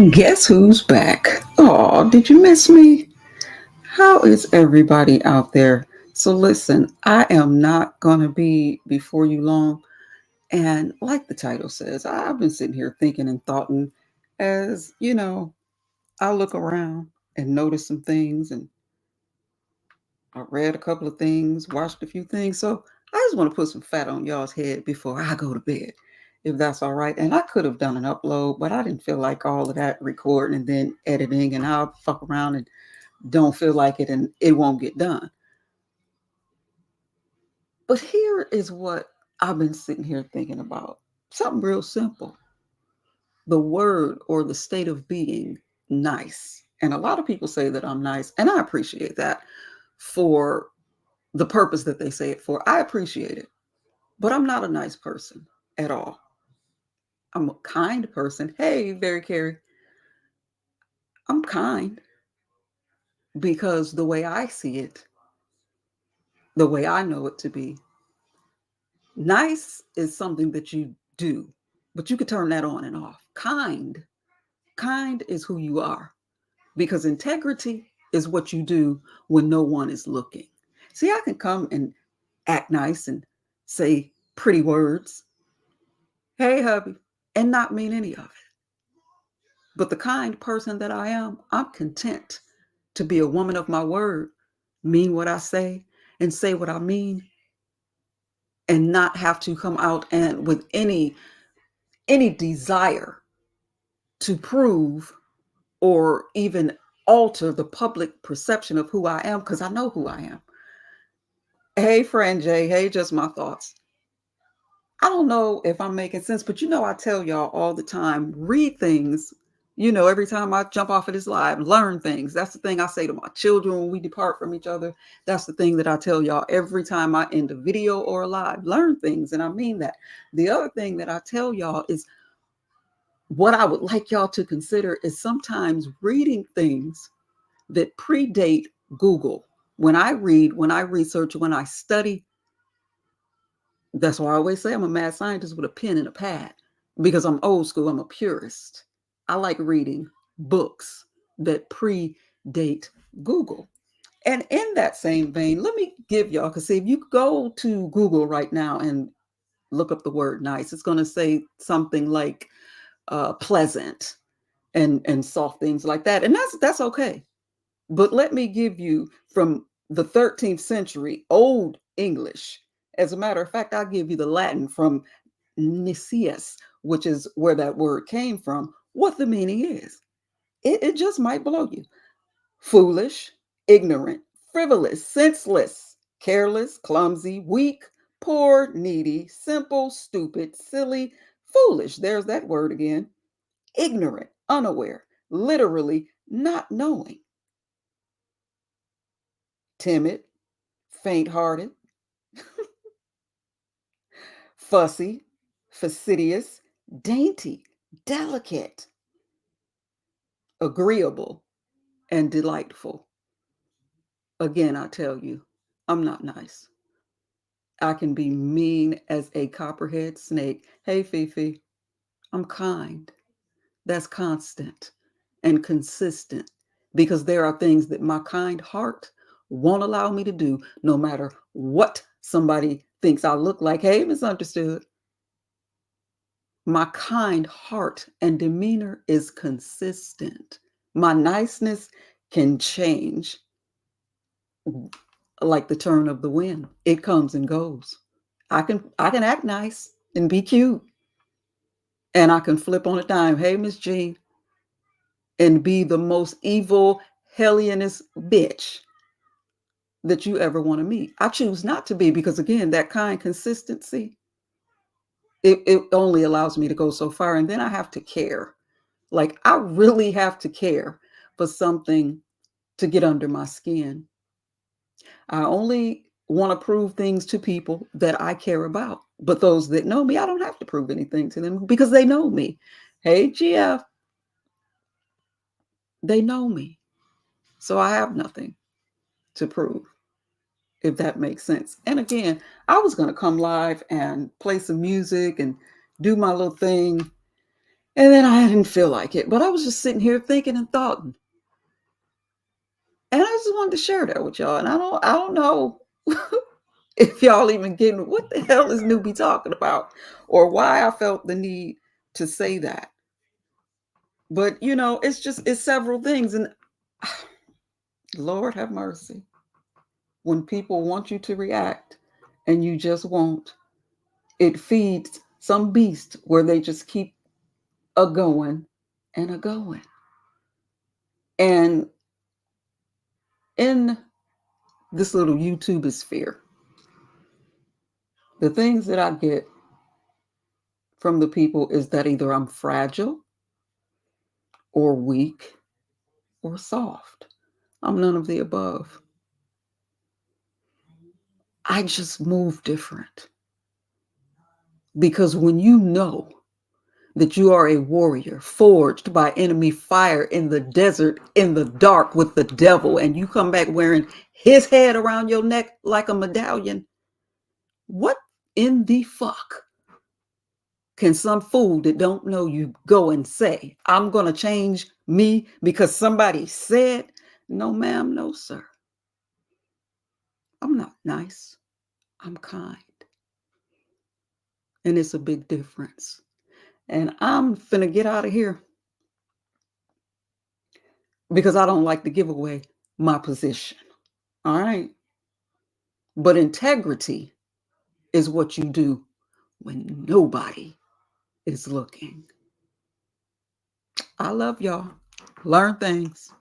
Guess who's back? Oh, did you miss me? How is everybody out there? So, listen, I am not going to be before you long. And like the title says, I've been sitting here thinking and thoughting as, I look around and notice some things. And I read a couple of things, watched a few things. So, I just want to put some fat on y'all's head before I go to bed, if that's all right. And I could have done an upload, but I didn't feel like all of that recording and then editing, and I'll fuck around and don't feel like it and it won't get done. But here is what I've been sitting here thinking about, something real simple: the word or the state of being nice. And a lot of people say that I'm nice, and I appreciate that for the purpose that they say it for. I appreciate it, but I'm not a nice person at all. I'm a kind person. Hey, very Carrie, I'm kind because the way I see it, the way I know it to be, nice is something that you do, but you could turn that on and off. Kind is who you are, because integrity is what you do when no one is looking. See, I can come and act nice and say pretty words, hey, hubby, and not mean any of it. But the kind person that I am, I'm content to be a woman of my word, mean what I say and say what I mean, and not have to come out and with any desire to prove or even alter the public perception of who I am, because I know who I am. Hey, friend Jay. Hey, just my thoughts. I don't know if I'm making sense, but I tell y'all all the time, read things. Every time I jump off of this live, learn things. That's the thing I say to my children when we depart from each other. That's the thing that I tell y'all every time I end a video or a live. Learn things, and I mean that. The other thing that I tell y'all is what I would like y'all to consider is sometimes reading things that predate Google. When I read, when I research, when I study, that's why I always say I'm a mad scientist with a pen and a pad, because I'm old school. I'm a purist. I like reading books that predate Google. And in that same vein, let me give y'all, because see, if you go to Google right now and look up the word nice, it's going to say something like pleasant and soft things like that. And that's okay. But let me give you from the 13th century Old English. As a matter of fact, I'll give you the Latin from Nicias, which is where that word came from, what the meaning is. It just might blow you. Foolish, ignorant, frivolous, senseless, careless, clumsy, weak, poor, needy, simple, stupid, silly, foolish. There's that word again. Ignorant, unaware, literally not knowing, timid, faint hearted, fussy, fastidious, dainty, delicate, agreeable, and delightful. Again, I tell you, I'm not nice. I can be mean as a copperhead snake. Hey, Fifi, I'm kind. That's constant and consistent, because there are things that my kind heart won't allow me to do, no matter what somebody thinks I look like. Hey, misunderstood. My kind heart and demeanor is consistent. My niceness can change like the turn of the wind. It comes and goes. I can act nice and be cute, and I can flip on a dime. Hey, Miss Jean, and be the most evil, hellionist bitch that you ever want to meet. I choose not to be, because again, that kind consistency, it only allows me to go so far, and then I have to care. Like, I really have to care for something to get under my skin. I only want to prove things to people that I care about. But those that know me, I don't have to prove anything to them because they know me. Hey, GF, they know me. So I have nothing to prove, if that makes sense. And again, I was going to come live and play some music and do my little thing And then I didn't feel like it, but I was just sitting here thinking and thought. And I just wanted to share that with y'all. And I don't know if y'all even getting what the hell is Newbie talking about or why I felt the need to say that. But it's several things. And Lord have mercy. When people want you to react and you just won't, it feeds some beast where they just keep a going and a going. And in this little YouTube sphere, the things that I get from the people is that either I'm fragile or weak or soft. I'm none of the above. I just move different. Because when you know that you are a warrior forged by enemy fire in the desert, in the dark with the devil, and you come back wearing his head around your neck like a medallion, what in the fuck can some fool that don't know you go and say, I'm going to change me because somebody said, no, ma'am, no, sir. I'm not nice. I'm kind. And it's a big difference. And I'm finna get out of here because I don't like to give away my position. All right. But integrity is what you do when nobody is looking. I love y'all. Learn things.